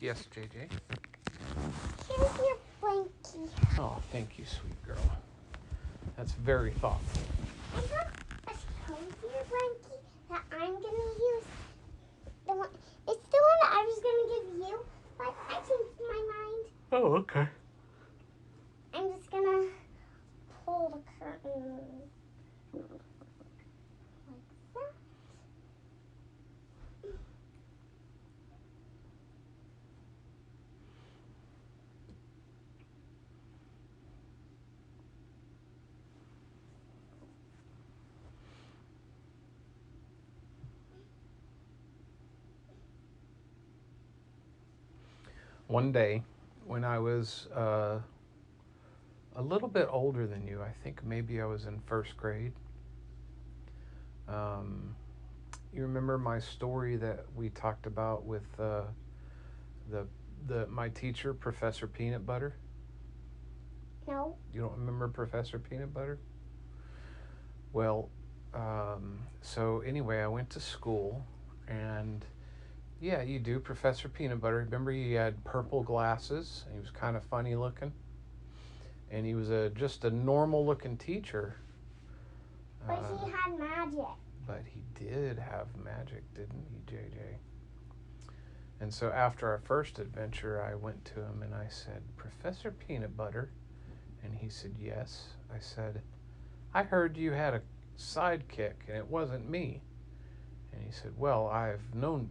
Yes, JJ. Here's your blankie. Oh, thank you, sweet girl. That's very thoughtful. I got a cozier blankie that I'm gonna use. It's the one that I was gonna give you, but I changed my mind. Oh, okay. I'm just gonna pull the curtain like that. One day, when I was a little bit older than you, I think maybe I was in first grade. You remember my story that we talked about with my teacher, Professor Peanut Butter? No. You don't remember Professor Peanut Butter? Well, so anyway, I went to school, and yeah, you do, Professor Peanut Butter. Remember, he had purple glasses, and he was kind of funny looking, and he was just a normal looking teacher. But he had magic. But he did have magic, didn't he, JJ? And so after our first adventure, I went to him and I said, Professor Peanut Butter? And he said, yes. I said, I heard you had a sidekick and it wasn't me. And he said, well, I've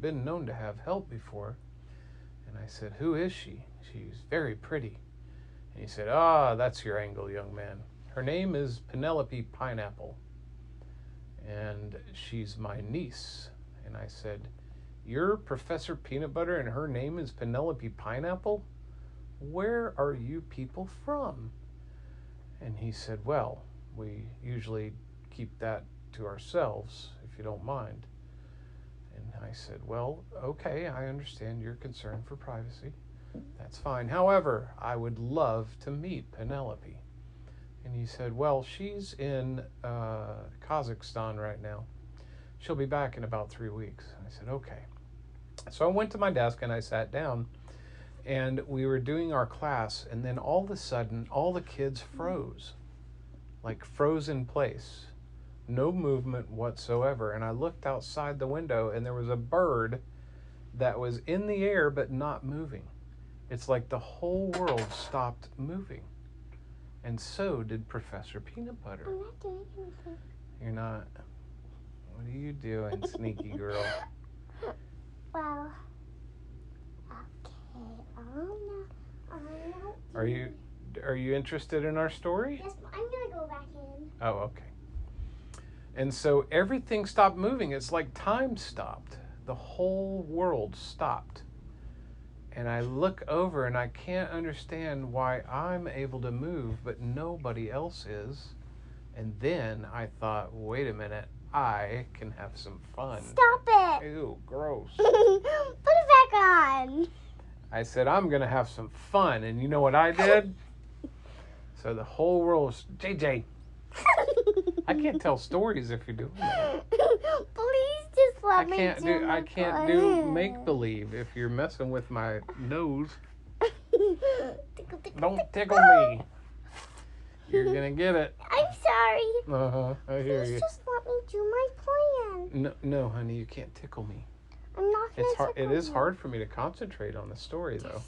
been known to have help before. And I said, who is she? She's very pretty. And he said, that's your angle, young man. Her name is Penelope Pineapple. And she's my niece. And I said, you're Professor Peanut Butter and her name is Penelope Pineapple? Where are you people from? And he said, well, we usually keep that to ourselves, if you don't mind. And I said, well, okay, I understand your concern for privacy. That's fine. However, I would love to meet Penelope. And he said, well, she's in Kazakhstan right now. She'll be back in about 3 weeks. I said, okay. So I went to my desk and I sat down and we were doing our class, and then all of a sudden, all the kids froze, like froze in place. No movement whatsoever. And I looked outside the window and there was a bird that was in the air but not moving. It's like the whole world stopped moving. And so did Professor Peanut Butter. I'm not doing anything. You're not? What are you doing, sneaky girl? Well, okay. I'm not Are you interested in our story? Yes, but I'm gonna go back in. Oh, okay. And so everything stopped moving. It's like time stopped. The whole world stopped. And I look over and I can't understand why I'm able to move, but nobody else is. And then I thought, wait a minute, I can have some fun. Stop it! Ew, gross. Put it back on. I said, I'm going to have some fun. And you know what I did? So the whole world was, JJ, I can't tell stories if you're doing that. Please just let me do I can't do make-believe if you're messing with my nose. Don't tickle me. You're going to get it. I'm sorry. Uh-huh, I hear Please you. just let me do my plan. No, honey, you can't tickle me. I'm not going to It is hard for me to concentrate on the story, though.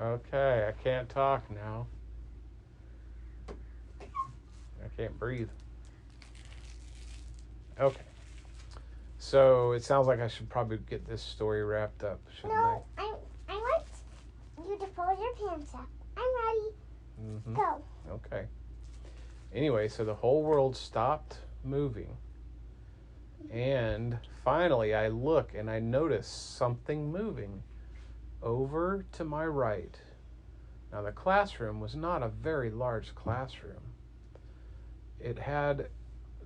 Okay, I can't talk now. I can't breathe. Okay. So it sounds like I should probably get this story wrapped up, shouldn't No, I want you to pull your pants up. I'm ready. Mm-hmm. Go. Okay. Anyway, so the whole world stopped moving. And finally I look and I notice something moving over to my right. Now the classroom was not a very large classroom. It had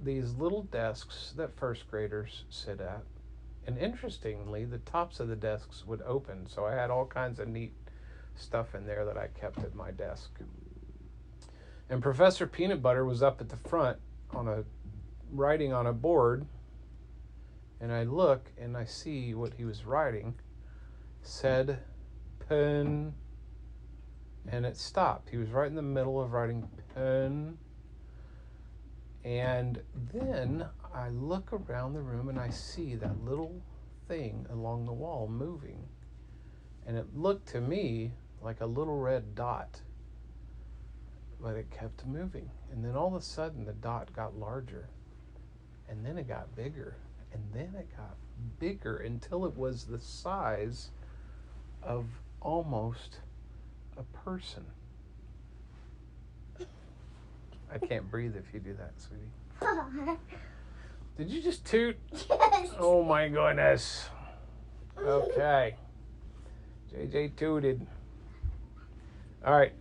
these little desks that first graders sit at. And interestingly, the tops of the desks would open. So I had all kinds of neat stuff in there that I kept at my desk. And Professor Peanut Butter was up at the front on a writing on a board, and I look and I see what he was writing said pen, and it stopped. He was right in the middle of writing pen. And then I look around the room and I see that little thing along the wall moving. And it looked to me like a little red dot, but it kept moving. And then all of a sudden the dot got larger, and then it got bigger, and then it got bigger until it was the size of almost a person. I can't breathe if you do that, sweetie. Did you just toot? Yes. Oh my goodness. Okay. JJ tooted. All right.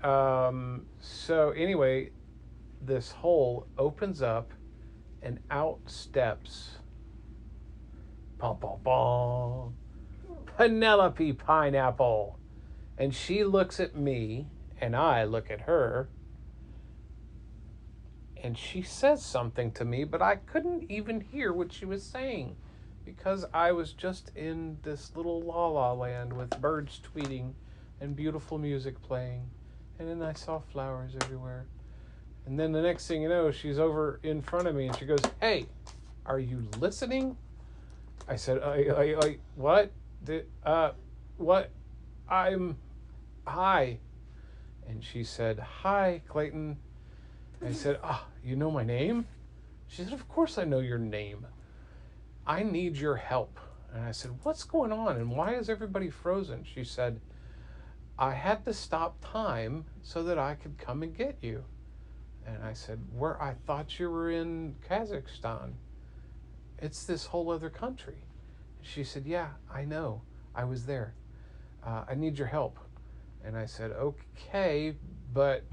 So anyway, this hole opens up and out steps Penelope Pineapple. And she looks at me and I look at her. And she says something to me, but I couldn't even hear what she was saying because I was just in this little la-la land with birds tweeting and beautiful music playing. And then I saw flowers everywhere. And then the next thing you know, she's over in front of me and she goes, "Hey, are you listening?" I said, what? What? Hi. And she said, "Hi, Clayton." I said, "You know my name?" She said, "Of course I know your name. I need your help." And I said, "What's going on? And why is everybody frozen?" She said, "I had to stop time so that I could come and get you." And I said, "Where? I thought you were in Kazakhstan. It's this whole other country." She said, "Yeah, I know. I was there. I need your help." And I said, "Okay, but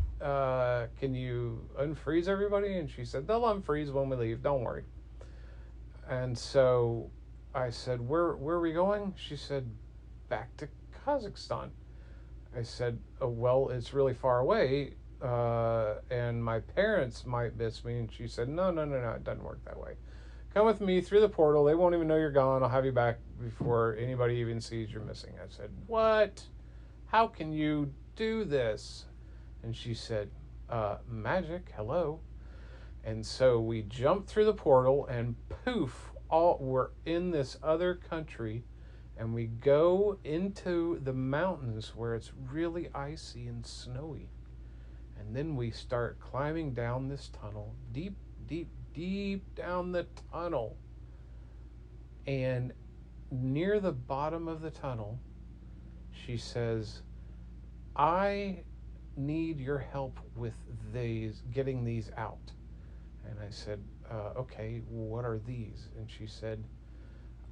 can you unfreeze everybody?" And she said, "They'll unfreeze when we leave. Don't worry." And so I said, where are we going?" She said, "Back to Kazakhstan." I said, "Oh, well, it's really far away, and my parents might miss me." And she said, no, it doesn't work that way. "Come with me through the portal. They won't even know you're gone. I'll have you back before anybody even sees you're missing." I said, "What? How can you do this?" And she said, "Magic, hello." And so we jumped through the portal and poof, we're in this other country, and we go into the mountains where it's really icy and snowy. And then we start climbing down this tunnel, deep down the tunnel. And near the bottom of the tunnel, she says, "I need your help with getting these out." And I said, "Okay, what are these?" And she said,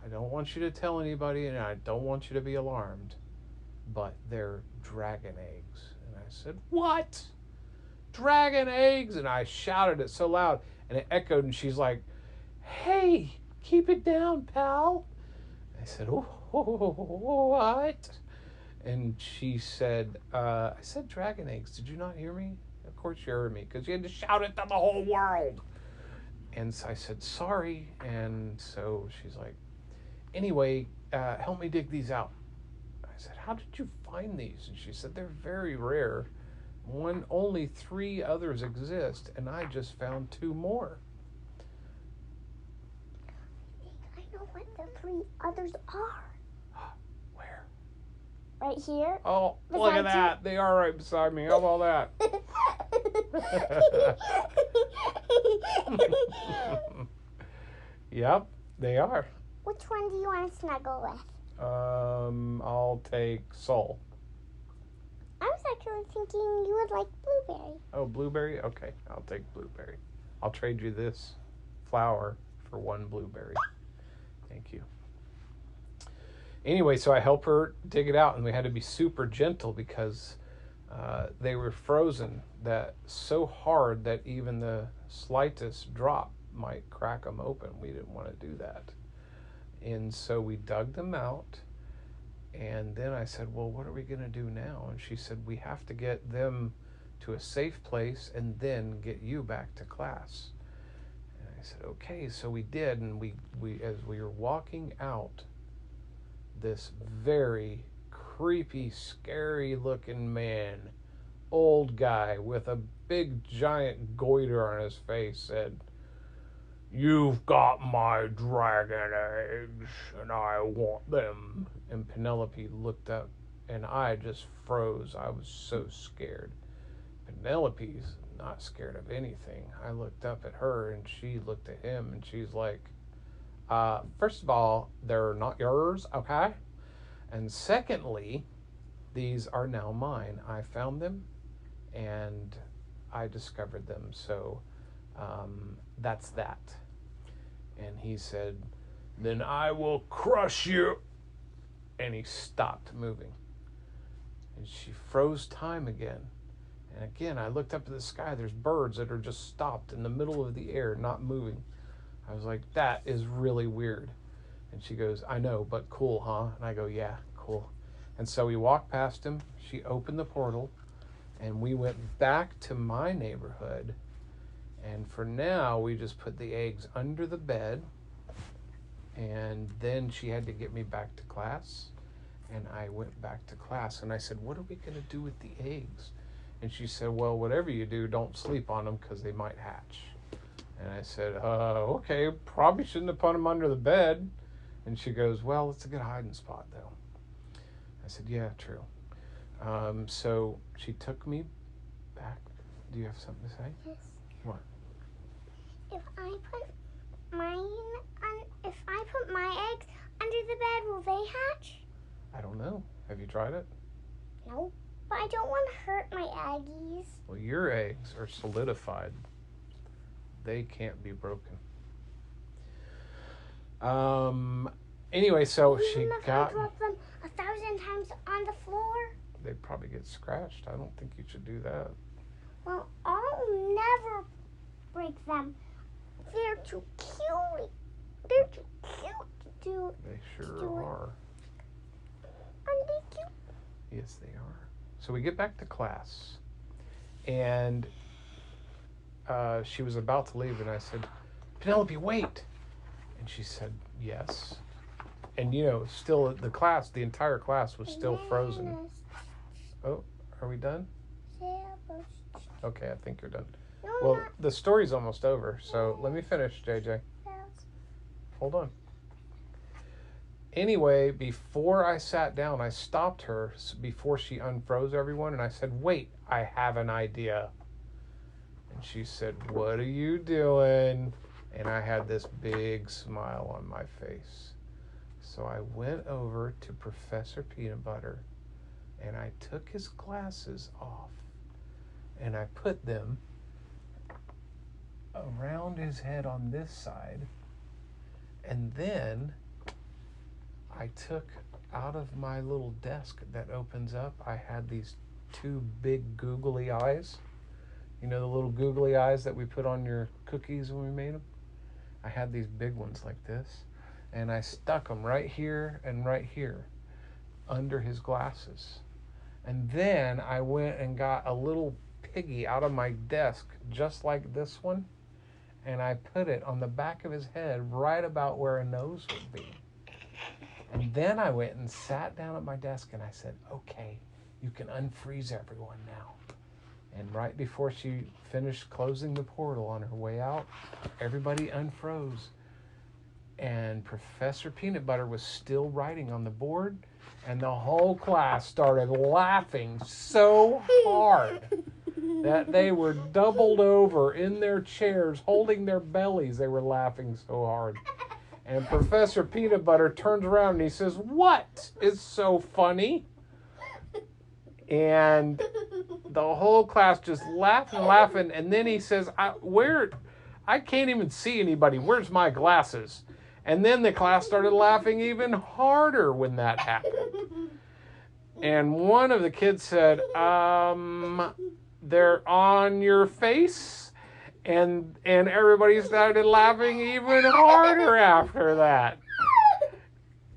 "I don't want you to tell anybody, and I don't want you to be alarmed, but they're dragon eggs." And I said, "What? Dragon eggs?" And I shouted it so loud, and it echoed, and she's like, "Hey, keep it down, pal." I said, "Oh, what?" And she said, "I said dragon eggs. Did you not hear me?" "Of course you heard me, because you had to shout it to the whole world." And so I said, "Sorry." And so she's like, "Anyway, help me dig these out." I said, "How did you find these?" And she said, "They're very rare. Only 3 others exist, and I just found 2 more." I know what the 3 others are. Where? Right here. Oh, look at that. They are right beside me. How about that? Yep, they are. Which one do you want to snuggle with? I'll take Soul. I was actually thinking you would like blueberry. Oh, blueberry? Okay, I'll take blueberry. I'll trade you this flower for 1 blueberry. Thank you. Anyway, so I help her dig it out, and we had to be super gentle because they were frozen so hard that even the slightest drop might crack them open. We didn't want to do that. And so we dug them out, and then I said, "Well, what are we going to do now?" And she said, "We have to get them to a safe place and then get you back to class." And I I said, okay. So we did, and we as we were walking out, this very creepy, scary-looking man, old guy with a big, giant goiter on his face, said, "You've got my dragon eggs, and I want them." And Penelope looked up, and I just froze. I was so scared. Penelope's not scared of anything. I looked up at her, and she looked at him, and she's like, first of all, they're not yours, okay? And secondly, these are now mine. I found them, and I discovered them, so that's that. And he said, "Then I will crush you." And he stopped moving. And she froze time again. And again, I looked up at the sky. There's birds that are just stopped in the middle of the air, not moving. I was like, that is really weird. And she goes, "I know, but cool, huh?" And I go, "Yeah, cool." And so we walked past him. She opened the portal, and we went back to my neighborhood. And for now, we just put the eggs under the bed. And then she had to get me back to class. And I went back to class. And I said, "What are we going to do with the eggs?" And she said, "Well, whatever you do, don't sleep on them because they might hatch." And I said, "Okay, probably shouldn't have put them under the bed." And she goes, "Well, it's a good hiding spot, though." I said, "Yeah, true." So she took me back. Do you have something to say? Yes. What? If I put my eggs under the bed, will they hatch? I don't know. Have you tried it? No. But I don't want to hurt my eggies. Well, your eggs are solidified. They can't be broken. Anyway, so she Even if got... I drop them 1,000 times on the floor? They'd probably get scratched. I don't think you should do that. Well, I'll never break them. They're too cute. They're too cute to do. They sure do it. are. Aren't they cute? Yes, they are. So we get back to class, and she was about to leave, and I said, "Penelope, wait." And she said, "Yes." And, you know, still the entire class was still frozen. Oh, are we done? Okay, I think you're done. No, Well, not. the story's almost over, so let me finish, JJ. Hold on. Anyway, before I sat down, I stopped her before she unfroze everyone, and I said, "Wait, I have an idea." And she said, "What are you doing?" And I had this big smile on my face. So I went over to Professor Peanut Butter, and I took his glasses off, and I put them around his head on this side, and then I took out of my little desk that opens up, I had these two big googly eyes. You know, the little googly eyes that we put on your cookies when we made them? I had these big ones like this, and I stuck them right here and right here under his glasses. And then I went and got a little piggy out of my desk just like this one, and I put it on the back of his head right about where a nose would be. And then I went and sat down at my desk, and I said, "Okay, you can unfreeze everyone now." And right before she finished closing the portal on her way out, everybody unfroze. And Professor Peanut Butter was still writing on the board, and the whole class started laughing so hard that they were doubled over in their chairs, holding their bellies. They were laughing so hard. And Professor Peanut Butter turns around and he says, "What is so funny?" And the whole class just laughing. And then he says, I can't even see anybody. Where's my glasses?" And then the class started laughing even harder when that happened. And one of the kids said, "They're on your face?" And everybody started laughing even harder after that.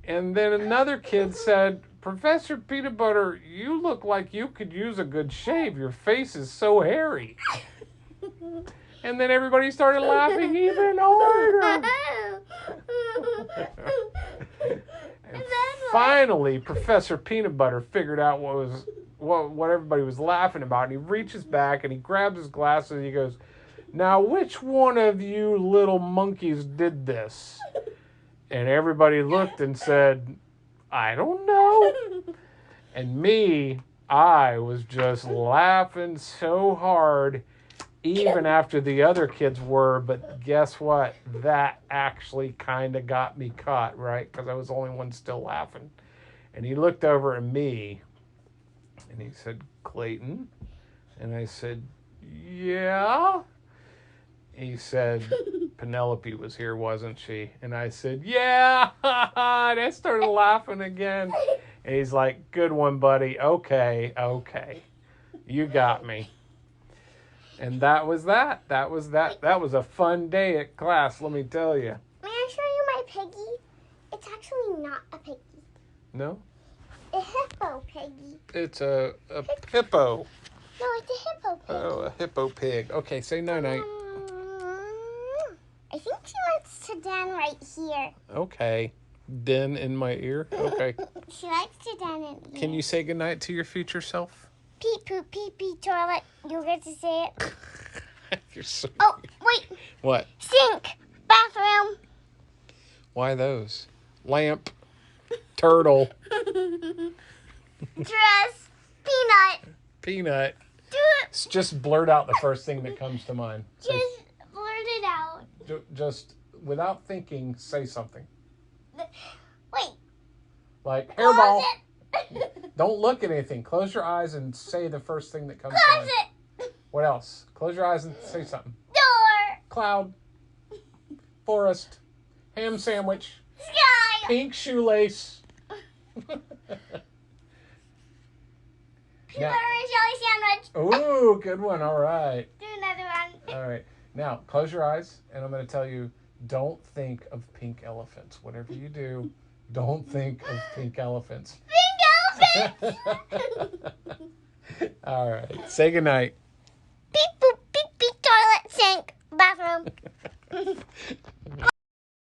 And then another kid said, "Professor Peanut Butter, you look like you could use a good shave. Your face is so hairy." And then everybody started laughing even harder. And finally, Professor Peanut Butter figured out what everybody was laughing about. And he reaches back and he grabs his glasses and he goes, "Now, which one of you little monkeys did this?" And everybody looked and said, "I don't know." And me, I was just laughing so hard, even after the other kids were. But guess what? That actually kind of got me caught, right? Because I was the only one still laughing. And he looked over at me and he said, "Clayton?" And I said, "Yeah." He said, "Penelope was here, wasn't she?" And I said, "Yeah." And I started laughing again. And he's like, "Good one, buddy. Okay. You got me." And that was that. That was a fun day at class, let me tell you. May I show you my piggy? It's actually not a piggy. No? A hippo piggy. It's a hippo. No, it's a hippo pig. Oh, a hippo pig. Okay, say night-night. I think she wants to den right here. Okay. Den in my ear? Okay. She likes to den in here. Can you say goodnight to your future self? Pee poo, pee pee, toilet. You get to say it. You're so... Oh, wait. What? Sink. Bathroom. Why those? Lamp. Turtle. Dress. Peanut. Peanut. Do it. Just blurt out the first thing that comes to mind. Just blurt it out. Just without thinking, say something. Wait. Like hairball. Close it. Don't look at anything. Close your eyes and say the first thing that comes to Close mind. it. What else? Close your eyes and say something. Door. Cloud. Forest. Ham sandwich. Sky. Pink shoelace. Peanut butter and jelly sandwich. Ooh, good one. All right. Do another one. All right. Now, close your eyes, and I'm going to tell you, don't think of pink elephants. Whatever you do, don't think of pink elephants. Pink elephant. All right. Say goodnight.